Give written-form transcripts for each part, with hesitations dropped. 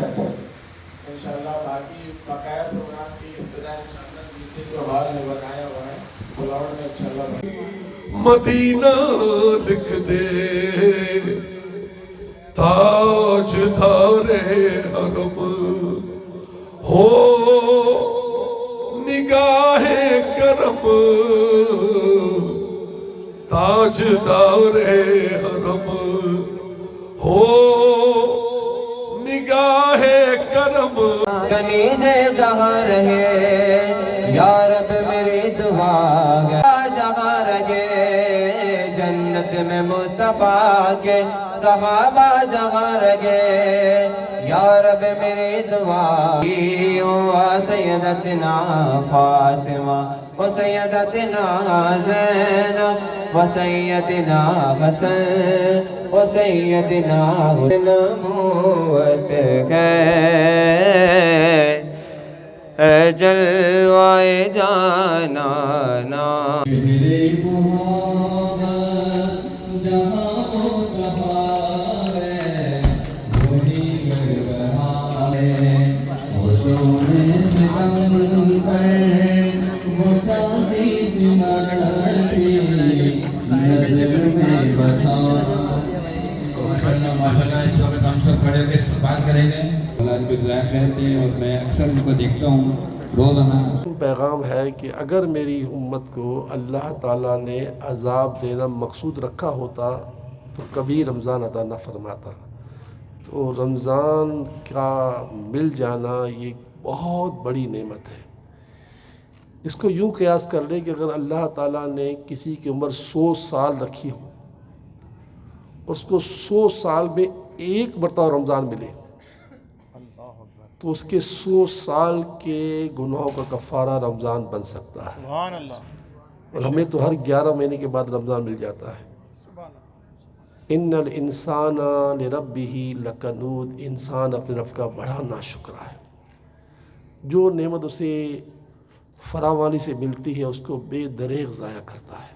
اچھا انشاءاللہ باقی بقایا پروگرام کی ابتدا انشاءاللہ نیچے جو ہال میں بنایا ہوا ہے بلاؤڈ میں انشاءاللہ مدینہ لکھ دے تاج دھارے حرم ہو نگاہ کرم تاج دارے حرم ہو نگاہ کرم کنیز جہاں رہے یا رب میری دعا جہاں رہے جنت میں مصطفیٰ کے صحابہ جہاں رہے یا رب میری دعا سیدتنا فاطمہ و سیدتنا زینب و سیدنا حسن و سیدنا نبوت ہے جلوائے جانانا میرے محبت جہاں مصطفیٰ ہے وہی گربہا ہے وہ سونے سے بن پر وہ چاندی سے مٹی نظر میں بسا ماشاءاللہ اس وقت ہم سب کھڑے ہو کے استقبال کریں گے اللہ کو دعائیں خیر دیں اور میں اکثر ان کو دیکھتا ہوں روزانہ پیغام ہے کہ اگر میری امت کو اللہ تعالیٰ نے عذاب دینا مقصود رکھا ہوتا تو کبھی رمضان عطا نہ فرماتا. تو رمضان کا مل جانا یہ بہت بڑی نعمت ہے. اس کو یوں قیاس کر لیں کہ اگر اللہ تعالیٰ نے کسی کی عمر 100 سال رکھی ہو اس کو 100 سال میں ایک مرتبہ رمضان ملے تو اس کے 100 سال کے گناہوں کا کفارہ رمضان بن سکتا ہے. اور ہمیں تو ہر 11 مہینے کے بعد رمضان مل جاتا ہے. ان الانسان لربہ لکنود. انسان اپنے رب کا بڑا ناشکرا ہے. جو نعمت اسے فراوانی سے ملتی ہے اس کو بے دریغ ضائع کرتا ہے.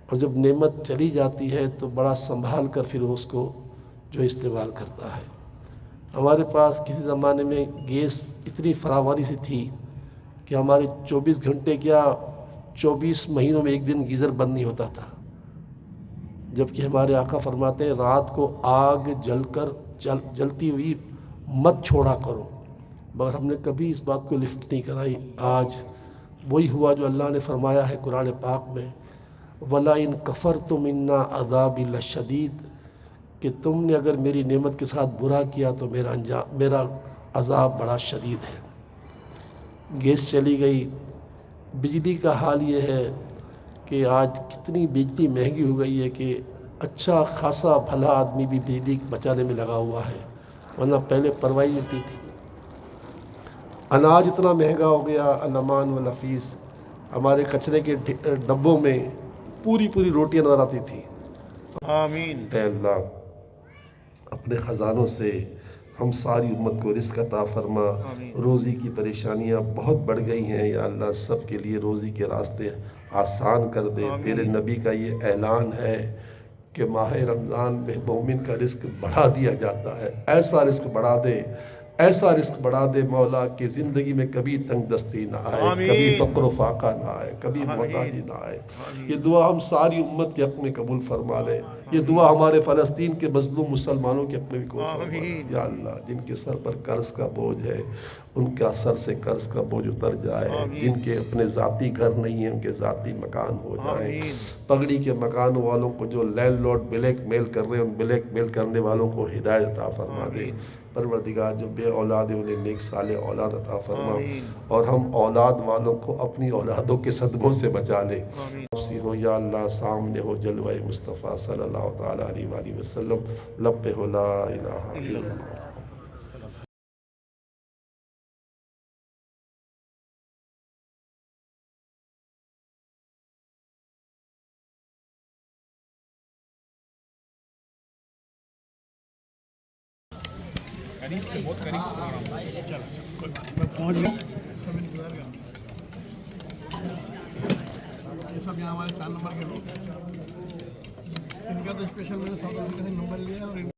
اور جب نعمت چلی جاتی ہے تو بڑا سنبھال کر پھر اس کو جو استعمال کرتا ہے. ہمارے پاس کسی زمانے میں گیس اتنی فراوانی سے تھی کہ ہمارے 24 گھنٹے کیا 24 مہینوں میں ایک دن گیزر بند نہیں ہوتا تھا. جبکہ ہمارے آقا فرماتے ہیں رات کو آگ جلتی ہوئی مت چھوڑا کرو. مگر ہم نے کبھی اس بات کو لفٹ نہیں کرائی. آج وہی ہوا جو اللہ نے فرمایا ہے قرآن پاک میں وَلَئِن كَفَرْتُمْ إِنَّ عَذَابِي لَشَدِيدٌ کہ تم نے اگر میری نعمت کے ساتھ برا کیا تو میرا عذاب بڑا شدید ہے. گیس چلی گئی. بجلی کا حال یہ ہے کہ آج کتنی بجلی مہنگی ہو گئی ہے کہ اچھا خاصا بھلا آدمی بھی بجلی بچانے میں لگا ہوا ہے ورنہ پہلے پرواہ نہیں تھی. اناج اتنا مہنگا ہو گیا الامان والنفیس. ہمارے کچرے کے ڈبوں میں پوری روٹیاں نظر آتی تھی. آمین. اے اللہ اپنے خزانوں سے ہم ساری امت کو رزق عطا فرما. روزی کی پریشانیاں بہت بڑھ گئی ہیں یا اللہ سب کے لیے روزی کے راستے آسان کر دے. تیرے نبی کا یہ اعلان ہے کہ ماہ رمضان میں مومن کا رزق بڑھا دیا جاتا ہے. ایسا رزق بڑھا دے ایسا رزق بڑھا دے مولا کہ زندگی میں کبھی تنگ دستی نہ آئے کبھی فقر و فاقہ نہ آئے کبھی محتاجی نہ آئے. یہ دعا ہم ساری امت کے حق میں قبول فرما لے. یہ دعا ہمارے فلسطین کے مظلوم مسلمانوں کے حق میں بھی قبول فرما لے. یا اللہ جن کے سر پر قرض کا بوجھ ہے ان کا سر سے قرض کا بوجھ اتر جائے. جن کے اپنے ذاتی گھر نہیں ہیں ان کے ذاتی مکان ہو جائیں. پگڑی کے مکان والوں کو جو لینڈ لارڈ بلیک میل کر رہے ہیں ان بلیک میل کرنے والوں کو ہدایت عطا فرما دے. پروردگار جو بے اولاد ہیں انہیں نیک صالح اولاد عطا فرما اور ہم اولاد والوں کو اپنی اولادوں کے صدموں سے بچا لے. ہو یا اللہ سامنے ہو جلوہ مصطفیٰ صلی اللہ تعالیٰ علیہ وآلہ وسلم. لب پہ ہو لا الہ الا اللہ. میں پہنچ گیا سب انتظار کر. یہ سب یہاں ہمارے 4 نمبر کے لوگ ان کا تو اسپیشل میں نے ساؤتھ افریقہ سے نمبر لیا اور